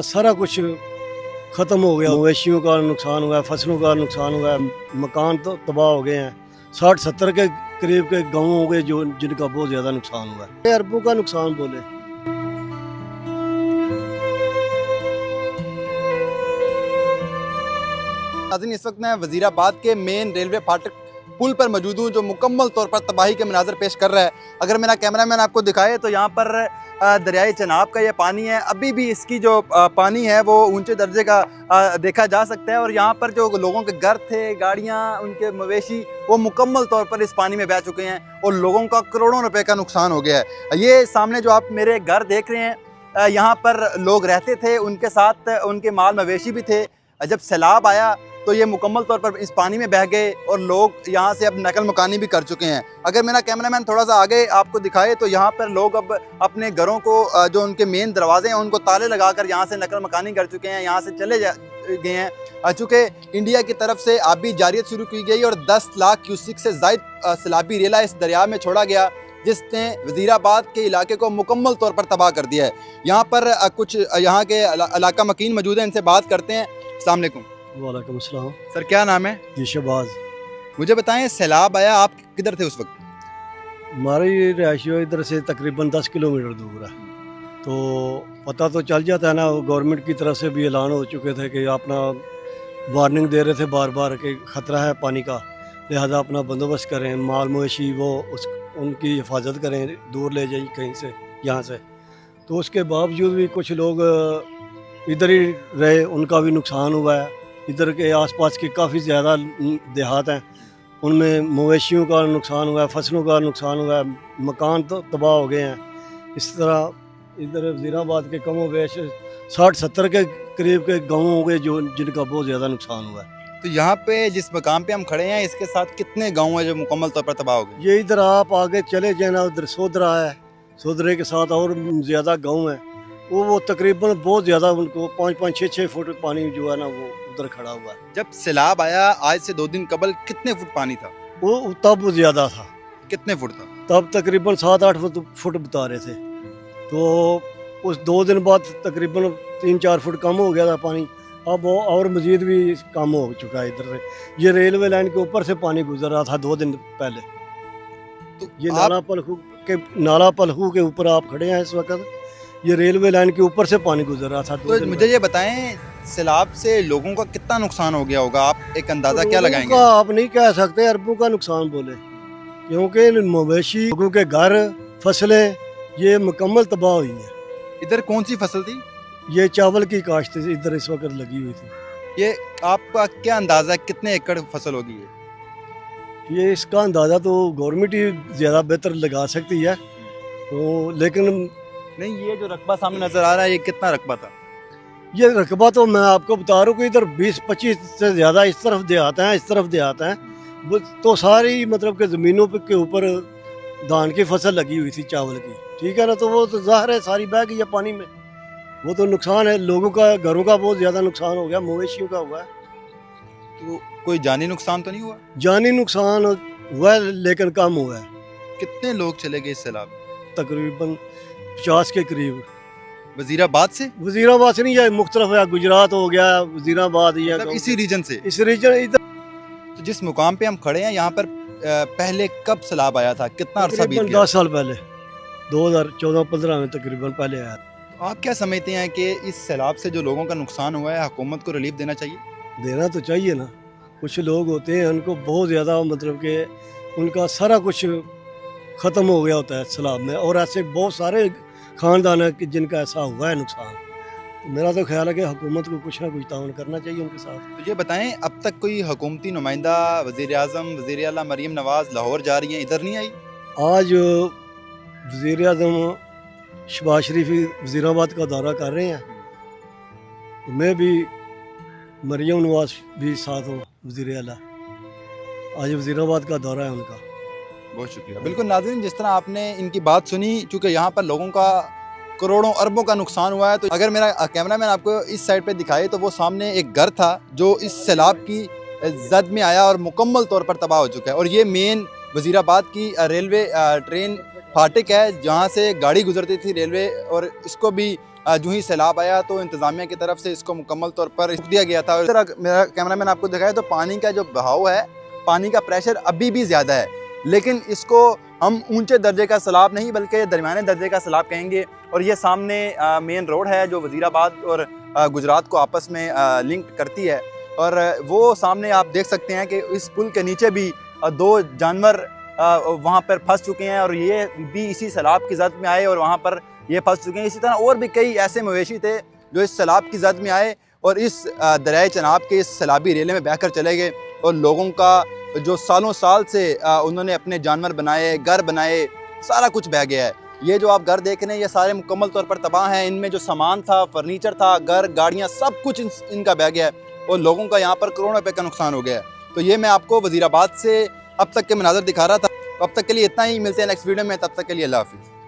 सारा कुछ ख़त्म हो गया। मवेशियों का नुकसान हुआ है, फसलों का नुकसान हुआ है, मकान तो तबाह हो गए हैं। 60-70 के करीब के गाँव हो गए जो जिनका बहुत ज़्यादा नुकसान हुआ है। अरबों का नुकसान बोले। नाज़रीन, इस वक्त मैं वज़ीराबाद के मेन रेलवे फाटक पुल पर मौजूद हूँ जो मुकम्मल तौर पर तबाही के मनाज़र पेश कर रहा है। अगर मेरा कैमरामैन आपको दिखाए तो यहाँ पर दरियाए चनाब का ये पानी है। अभी भी इसकी जो पानी है वो ऊंचे दर्जे का देखा जा सकता है और यहाँ पर जो लोगों के घर थे, गाड़ियाँ, उनके मवेशी वो मुकम्मल तौर पर इस पानी में बह चुके हैं और लोगों का करोड़ों रुपए का नुकसान हो गया है। ये सामने जो आप मेरे घर देख रहे हैं, यहाँ पर लोग रहते थे, उनके साथ उनके माल मवेशी भी थे। जब सैलाब आया तो ये मुकम्मल तौर पर इस पानी में बह गए और लोग यहाँ से अब नकल मकानी भी कर चुके हैं। अगर मेरा कैमरामैन थोड़ा सा आगे आपको दिखाए तो यहाँ पर लोग अब अपने घरों को, जो उनके मेन दरवाजे हैं, उनको ताले लगाकर यहाँ से नकल मकानी कर चुके हैं, यहाँ से चले गए हैं। चूँकि इंडिया की तरफ से आबी जारियत शुरू की गई और 10 लाख क्यूसिक से ज़ायद सैलाबी रेला इस दरिया में छोड़ा गया, जिसने वज़ीराबाद के इलाके को मुकम्मल तौर पर तबाह कर दिया है। यहाँ पर कुछ यहाँ के इलाका मकीन मौजूद हैं, इनसे बात करते हैं। अस्सलाम वालेकुम। वालेकुम अस्सलाम। सर, क्या नाम है? जी शहबाज। मुझे बताएं, सैलाब आया, आप किधर थे उस वक्त? हमारी रिहायशी इधर से तकरीबन 10 किलोमीटर दूर है, तो पता तो चल जाता है ना। गवर्नमेंट की तरफ से भी ऐलान हो चुके थे कि अपना वार्निंग दे रहे थे बार बार कि ख़तरा है पानी का, लिहाजा अपना बंदोबस्त करें, माल मवेशी वो उनकी हिफाजत करें, दूर ले जाइए कहीं से यहाँ से। तो उसके बावजूद भी कुछ लोग इधर ही रहे, उनका भी नुकसान हुआ है। इधर के आसपास के काफ़ी ज़्यादा देहात हैं, उनमें मवेशियों का नुकसान हुआ है, फसलों का नुकसान हुआ है, मकान तो तबाह हो गए हैं। इस तरह इधर वज़ीराबाद के कमो बेश 60-70 के करीब के गाँव हो गए जो जिनका बहुत ज़्यादा नुकसान हुआ है। तो यहाँ पे जिस मकाम पे हम खड़े हैं, इसके साथ कितने गांव हैं जो मुकम्मल तौर पर तबाह हो गए? ये इधर आप आगे चले जाए ना, उधर सोदरा है, सोदरे के साथ और ज़्यादा गाँव हैं, वो तकरीबन बहुत ज़्यादा, उनको 5-5, 6-6 फुट पानी जो है ना वो उधर खड़ा हुआ है। जब सैलाब आया आज से 2 दिन कबल, कितने फुट पानी था? वो तब ज़्यादा था, कितने फुट था? तब तकरीबन 7-8 फुट बता रहे थे। तो उस 2 दिन बाद तकरीबन 3-4 फुट कम हो गया था पानी। अब वो और मज़ीद भी कम हो चुका है इधर से। ये रेलवे लाइन के ऊपर से पानी गुजर रहा था 2 दिन पहले। तो ये आप नाला पलखू के ऊपर आप खड़े हैं इस वक्त, ये रेलवे लाइन के ऊपर से पानी गुजर रहा था 2 तो दिन मुझे ये बताएं, सैलाब से लोगों का कितना नुकसान हो गया होगा? आप एक अंदाज़ा क्या लगाएंगे? का आप नहीं कह सकते, अरबों का नुकसान बोले, क्योंकि मवेशी, लोगों के घर, फसलें ये मुकम्मल तबाह हुई हैं। इधर कौन सी फसल थी? ये चावल की काश्त इधर इस वक्त लगी हुई थी। ये आपका क्या अंदाज़ा है, कितने एकड़ फसल होगी ये? ये इसका अंदाज़ा तो गवर्नमेंट ही ज़्यादा बेहतर लगा सकती है, तो लेकिन नहीं, ये जो रकबा सामने नज़र आ रहा है, ये कितना रकबा था? ये रकबा तो मैं आपको बता रहा हूँ कि इधर 20-25 से ज़्यादा इस तरफ देहात हैं, इस तरफ देहात हैं, वो तो सारी मतलब कि ज़मीनों के ऊपर धान की फसल लगी हुई थी, चावल की, ठीक है ना। तो वो तो ज़ाहिर है सारी बह गई है पानी में, वो तो नुकसान है, लोगों का घरों का बहुत ज़्यादा नुकसान हो गया, मवेशियों का हुआ है। तो कोई जानी नुकसान तो नहीं हुआ? जानी नुकसान हुआ है लेकिन कम हुआ है, कितने लोग चले गए इस सैलाब में? तकरीबन 50 के करीब। वज़ीराबाद से? वज़ीराबाद से नहीं, या मुख्तलिफ है, गुजरात हो गया, वज़ीराबाद या मतलब इसी रीजन से? इस रीजन इधर। तो जिस मुकाम पे हम खड़े हैं, यहाँ पर पहले कब सैलाब आया था, कितना अरसा बीत गया? 10 साल पहले, 2014-15 में तकरीबन पहले आया। तो आप क्या समझते हैं कि इस सैलाब से जो लोगों का नुकसान हुआ है, हुकूमत को रिलीफ देना चाहिए? देना तो चाहिए ना। कुछ लोग होते हैं उनको बहुत ज़्यादा मतलब कि उनका सारा कुछ ख़त्म हो गया होता है सैलाब में, और ऐसे बहुत सारे ख़ानदान हैं कि जिनका ऐसा हुआ है नुकसान। तो मेरा तो ख्याल है कि हुकूमत को कुछ ना कुछ ताउन करना चाहिए उनके साथ। तो ये बताएं, अब तक कोई हुकूमती नुमाइंदा, वज़ीर-ए-आज़म, वज़ीर-ए-आला मरीम नवाज़ लाहौर जा रही हैं, इधर नहीं आई? आज वज़ीर-ए-आज़म शहबाज शरीफ वज़ीराबाद का दौरा कर रहे हैं, तो मैं भी, मरीम नवाज़ भी साथ हूँ, वज़ीर-ए-आला आज वज़ीराबाद का दौरा है उनका। बहुत शुक्रिया। बिल्कुल नाज़रीन, जिस तरह आपने इनकी बात सुनी, चूँकि यहाँ पर लोगों का करोड़ों अरबों का नुकसान हुआ है, तो अगर मेरा कैमरामैन आपको इस साइड पे दिखाए तो वो सामने एक घर था जो इस सैलाब की जद में आया और मुकम्मल तौर पर तबाह हो चुका है। और ये मेन वज़ीराबाद की रेलवे ट्रेन फाटक है, जहाँ से गाड़ी गुजरती थी रेलवे, और इसको भी जो ही सैलाब आया तो इंतज़ामिया की तरफ से इसको मुकम्मल तौर पर रोक दिया गया था। और इस तरह मेरा कैमरामैन आपको दिखाए तो पानी का जो बहाव है, पानी का प्रेशर अभी भी ज़्यादा है, लेकिन इसको हम ऊंचे दर्जे का सैलाब नहीं बल्कि दरमियाने दर्जे का सैलाब कहेंगे। और ये सामने मेन रोड है जो वज़ीराबाद और गुजरात को आपस में लिंक करती है। और वो सामने आप देख सकते हैं कि इस पुल के नीचे भी 2 जानवर वहाँ पर फंस चुके हैं और ये भी इसी सैलाब की जद में आए और वहाँ पर ये फंस चुके हैं। इसी तरह और भी कई ऐसे मवेशी थे जो इस सैलाब की जद में आए और इस दरियाए चनाब के इस सैलाबी रेले में बहकर चले गए। और लोगों का जो सालों साल से उन्होंने अपने जानवर बनाए, घर बनाए, सारा कुछ बह गया है। ये जो आप घर देख रहे हैं ये सारे मुकम्मल तौर पर तबाह हैं। इनमें जो सामान था, फर्नीचर था, घर, गाड़ियाँ, सब कुछ इनका बह गया है और लोगों का यहाँ पर करोड़ों रुपए का नुकसान हो गया है। तो ये मैं आपको वज़ीराबाद से अब तक के मनाज़र दिखा रहा था। तो अब तक के लिए इतना ही, मिलते हैं नेक्स्ट वीडियो में, तब तक के लिए अल्लाह हाफ़िज़।